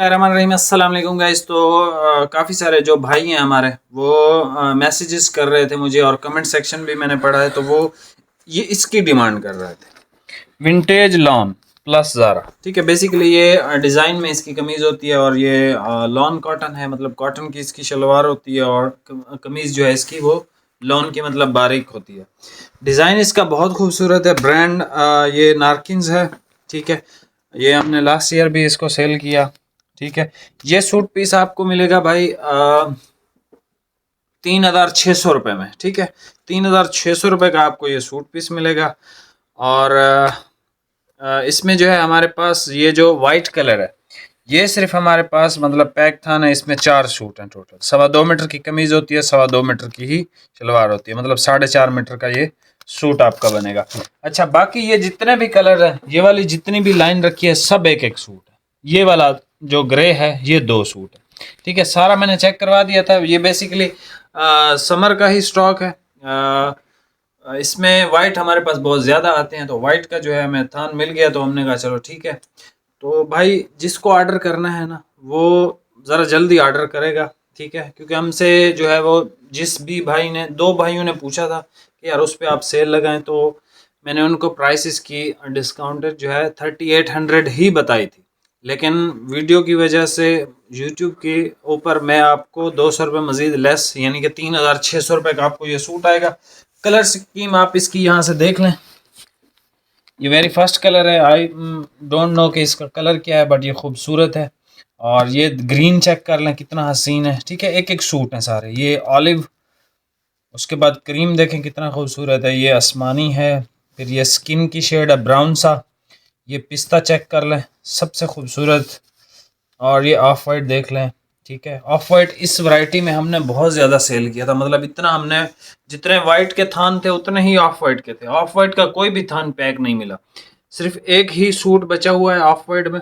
रहमान रहीम अस्सलाम वालेकुम गाइस। तो काफ़ी सारे जो भाई हैं हमारे वो मैसेजेस कर रहे थे मुझे और कमेंट सेक्शन भी मैंने पढ़ा है, तो वो ये इसकी डिमांड कर रहे थे, विंटेज लॉन प्लस ज़ारा। ठीक है, बेसिकली ये डिज़ाइन में इसकी कमीज़ होती है और ये लॉन कॉटन है, मतलब कॉटन की इसकी शलवार होती है और कमीज़ जो है इसकी वो लॉन की मतलब बारीक होती है। डिज़ाइन इसका बहुत खूबसूरत है। ब्रांड ये नारकिन्स है। ठीक है, ये हमने लास्ट ईयर भी इसको सेल किया। ठीक है, ये सूट पीस आपको मिलेगा भाई 3,600 रुपये में। ठीक है, 3,600 रुपये का आपको ये सूट पीस मिलेगा। और इसमें जो है हमारे पास ये जो वाइट कलर है ये सिर्फ हमारे पास मतलब पैक था ना, इसमें 4 सूट हैं टोटल। 2.25 मीटर की कमीज होती है, 2.25 मीटर की ही शलवार होती है, मतलब 4.5 मीटर का ये सूट आपका बनेगा। अच्छा, बाकी ये जितने भी कलर है, ये वाली जितनी भी लाइन रखी है सब एक एक सूट है। ये वाला जो ग्रे है ये 2 सूट है। ठीक है, सारा मैंने चेक करवा दिया था। ये बेसिकली समर का ही स्टॉक है। इसमें वाइट हमारे पास बहुत ज़्यादा आते हैं, तो वाइट का जो है हमें थान मिल गया, तो हमने कहा चलो ठीक है। तो भाई जिसको ऑर्डर करना है ना वो ज़रा जल्दी ऑर्डर करेगा। ठीक है, क्योंकि हमसे जो है वो जिस भी भाई ने 2 भाइयों ने पूछा था कि यार उस पर आप सेल लगाएं, तो मैंने उनको प्राइसेस की डिस्काउंटेड जो है 3800 ही बताई थी, लेकिन वीडियो की वजह से यूट्यूब के ऊपर मैं आपको 200 रुपये मज़ीद लेस यानी कि 3,600 रुपये का आपको ये सूट आएगा। कलर स्कीम आप इसकी यहाँ से देख लें। ये वेरी फर्स्ट कलर है। आई डोंट नो कि इसका कलर क्या है, बट ये खूबसूरत है। और ये ग्रीन चेक कर लें कितना हसीन है। ठीक है, एक एक सूट है सारे। ये ऑलिव, उसके बाद क्रीम देखें कितना खूबसूरत है, ये आसमानी है, फिर ये स्किन की शेड है ब्राउन सा, ये पिस्ता चेक कर लें सबसे खूबसूरत, और ये ऑफ वाइट देख लें। ठीक है, ऑफ वाइट इस वैरायटी में हमने बहुत ज़्यादा सेल किया था, मतलब इतना हमने जितने वाइट के थान थे उतने ही ऑफ वाइट के थे। ऑफ वाइट का कोई भी थान पैक नहीं मिला, सिर्फ एक ही सूट बचा हुआ है ऑफ वाइट में,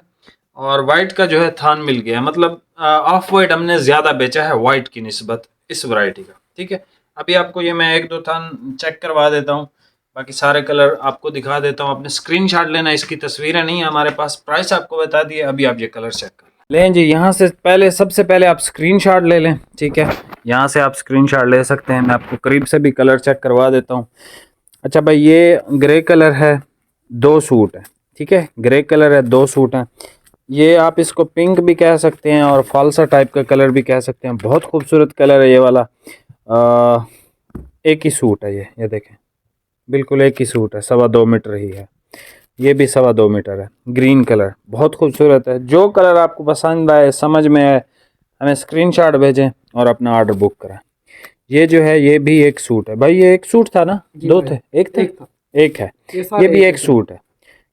और वाइट का जो है थान मिल गया। मतलब ऑफ वाइट हमने ज़्यादा बेचा है वाइट की निस्बत इस वैरायटी का। ठीक है, अभी आपको ये मैं एक दो थान चेक करवा देता हूँ, बाकी सारे कलर आपको दिखा देता हूँ। आपने स्क्रीनशॉट लेना, इसकी तस्वीरें नहीं है हमारे पास, प्राइस आपको बता दिए। अभी आप ये कलर चेक कर लें जी। यहाँ से पहले सबसे पहले आप स्क्रीनशॉट ले लें। ठीक है, यहाँ से आप स्क्रीनशॉट ले सकते हैं। मैं आपको करीब से भी कलर चेक करवा देता हूँ। अच्छा भाई, ये ग्रे कलर है, 2 सूट है। ठीक है, ग्रे कलर है, 2 सूट हैं। ये आप इसको पिंक भी कह सकते हैं और फालसा टाइप का कलर भी कह सकते हैं। बहुत खूबसूरत कलर है ये वाला। एक ही सूट है ये देखें, बिल्कुल एक ही सूट है, 2.25 मीटर ही है। ये भी 2.25 मीटर है। ग्रीन कलर बहुत खूबसूरत है। जो कलर आपको पसंद आए, समझ में आए, हमें स्क्रीनशॉट भेजें और अपना ऑर्डर बुक कराएं। ये जो है ये भी एक सूट है भाई। ये एक सूट था ना, 2 थे? एक थे, एक है। ये भी एक सूट है।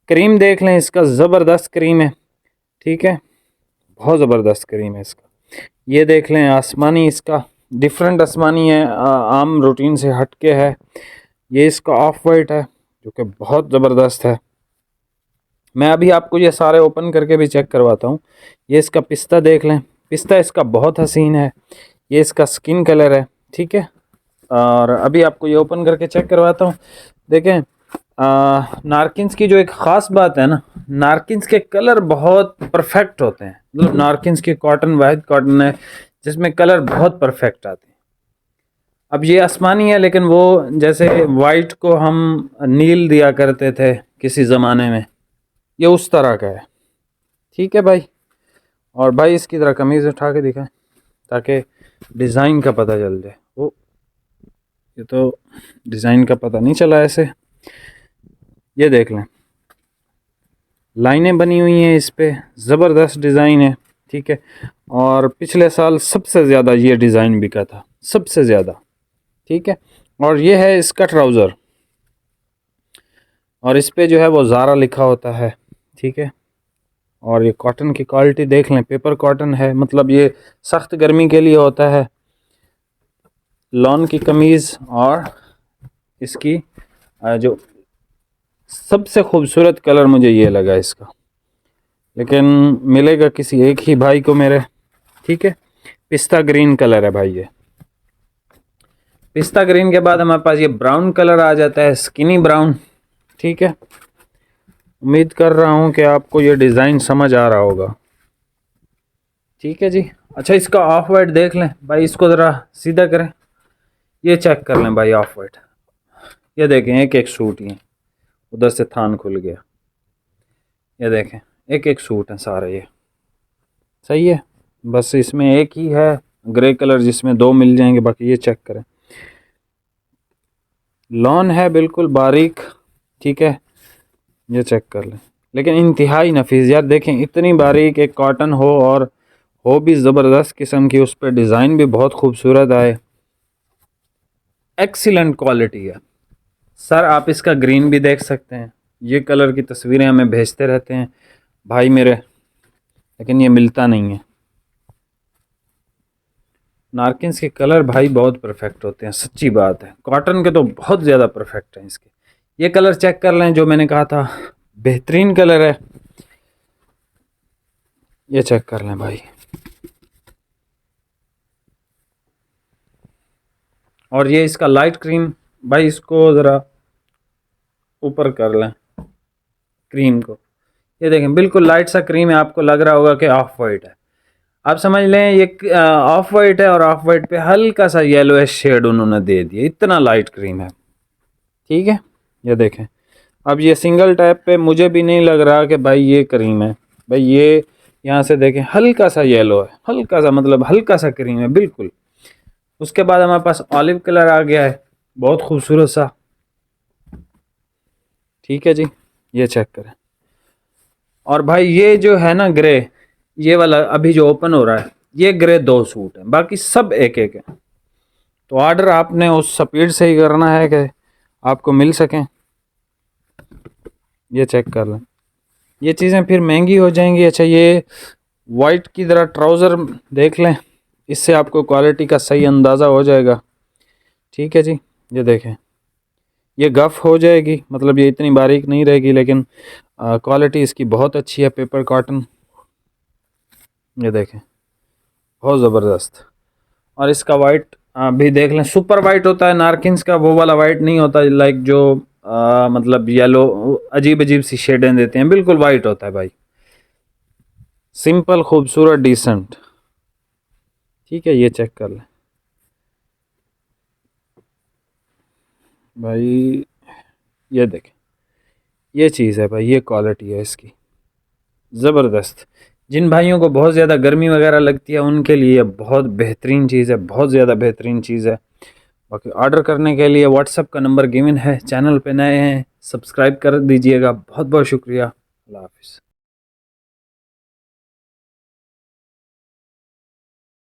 क्रीम देख लें इसका, ज़बरदस्त क्रीम है। ठीक है, बहुत ज़बरदस्त क्रीम है इसका। ये देख लें आसमानी, इसका डिफरेंट आसमानी है, आम रूटीन से हटके है। ये इसका ऑफ वाइट है जो कि बहुत ज़बरदस्त है। मैं अभी आपको ये सारे ओपन करके भी चेक करवाता हूँ। ये इसका पिस्ता देख लें, पिस्ता इसका बहुत हसीन है। ये इसका स्किन कलर है। ठीक है, और अभी आपको ये ओपन करके चेक करवाता हूँ। देखें, नारकिन्स की जो एक ख़ास बात है ना, नारकिन्स के कलर बहुत परफेक्ट होते हैं। मतलब नारकिन्स की कॉटन वाइट कॉटन है जिसमें कलर बहुत परफेक्ट आते हैं। अब ये आसमानी है, लेकिन वो जैसे वाइट को हम नील दिया करते थे किसी ज़माने में, ये उस तरह का है। ठीक है भाई, और भाई इसकी तरह कमीज़ उठा के दिखाएं ताकि डिज़ाइन का पता चल जाए। वो ये तो डिज़ाइन का पता नहीं चला ऐसे। ये देख लें, लाइनें बनी हुई हैं इस पे, ज़बरदस्त डिज़ाइन है। ठीक है, और पिछले साल सबसे ज़्यादा ये डिज़ाइन बिका था, सबसे ज़्यादा। ठीक है, और ये है इसका ट्राउज़र, और इस पे जो है वो ज़ारा लिखा होता है। ठीक है, और ये कॉटन की क्वालिटी देख लें, पेपर कॉटन है, मतलब ये सख्त गर्मी के लिए होता है। लॉन की कमीज़, और इसकी जो सबसे खूबसूरत कलर मुझे ये लगा इसका, लेकिन मिलेगा किसी एक ही भाई को मेरे। ठीक है, पिस्ता ग्रीन कलर है भाई। ये पिस्ता ग्रीन के बाद हमारे पास ये ब्राउन कलर आ जाता है, स्किनी ब्राउन। ठीक है, उम्मीद कर रहा हूँ कि आपको ये डिज़ाइन समझ आ रहा होगा। ठीक है जी। अच्छा, इसका ऑफ वाइट देख लें भाई, इसको ज़रा सीधा करें, ये चेक कर लें भाई ऑफ वाइट। ये देखें एक एक सूट, ये उधर से थान खुल गया, ये देखें एक एक सूट है सारे ये। सही है, बस इसमें एक ही है ग्रे कलर जिसमें दो मिल जाएंगे, बाकी ये चेक करें। लॉन है बिल्कुल बारीक, ठीक है, ये चेक कर लें, लेकिन इंतहाई नफीस यार। देखें इतनी बारीक एक कॉटन हो और हो भी ज़बरदस्त किस्म की, उस पर डिज़ाइन भी बहुत खूबसूरत आए, एक्सीलेंट क्वालिटी है सर। आप इसका ग्रीन भी देख सकते हैं, ये कलर की तस्वीरें हमें भेजते रहते हैं भाई मेरे, लेकिन ये मिलता नहीं है। नारकिन्स के कलर भाई बहुत परफेक्ट होते हैं, सच्ची बात है, कॉटन के तो बहुत ज़्यादा परफेक्ट हैं इसके। ये कलर चेक कर लें जो मैंने कहा था, बेहतरीन कलर है, ये चेक कर लें भाई। और ये इसका लाइट क्रीम भाई, इसको ज़रा ऊपर कर लें क्रीम को, ये देखें बिल्कुल लाइट सा क्रीम है, आपको लग रहा होगा कि ऑफ वाइट है। आप समझ लें ये ऑफ वाइट है और ऑफ वाइट पे हल्का सा येलो शेड उन्होंने दे दिया, इतना लाइट क्रीम है। ठीक है, ये देखें। अब ये सिंगल टैप पे मुझे भी नहीं लग रहा कि भाई ये क्रीम है, भाई ये यहाँ से देखें हल्का सा येलो है, हल्का सा मतलब हल्का सा क्रीम है बिल्कुल। उसके बाद हमारे पास ऑलिव कलर आ गया है, बहुत खूबसूरत सा। ठीक है जी, ये चेक करें। और भाई ये जो है ना ग्रे, ये वाला अभी जो ओपन हो रहा है, ये ग्रे दो सूट है, बाकी सब एक एक है। तो ऑर्डर आपने उस स्पीड से ही करना है कि आपको मिल सकें। ये चेक कर लें, ये चीज़ें फिर महंगी हो जाएंगी। अच्छा, ये वाइट की तरह ट्राउज़र देख लें, इससे आपको क्वालिटी का सही अंदाज़ा हो जाएगा। ठीक है जी, ये देखें, ये गफ़ हो जाएगी, मतलब ये इतनी बारीक नहीं रहेगी, लेकिन क्वालिटी इसकी बहुत अच्छी है, पेपर कॉटन। ये देखें बहुत ज़बरदस्त। और इसका वाइट भी देख लें, सुपर वाइट होता है नारकिन्स का, वो वाला वाइट नहीं होता लाइक जो मतलब येलो अजीब अजीब सी शेडें देते हैं, बिल्कुल वाइट होता है भाई, सिंपल खूबसूरत डिसेंट। ठीक है, ये चेक कर लें भाई, ये देखें, ये चीज़ है भाई, ये क्वालिटी है इसकी ज़बरदस्त। जिन भाइयों को बहुत ज़्यादा गर्मी वगैरह लगती है उनके लिए बहुत बेहतरीन चीज़ है, बहुत ज़्यादा बेहतरीन चीज़ है। बाकी ऑर्डर करने के लिए व्हाट्सएप का नंबर गिवन है, चैनल पे नए हैं सब्सक्राइब कर दीजिएगा। बहुत बहुत शुक्रिया, अल्लाह हाफिज़।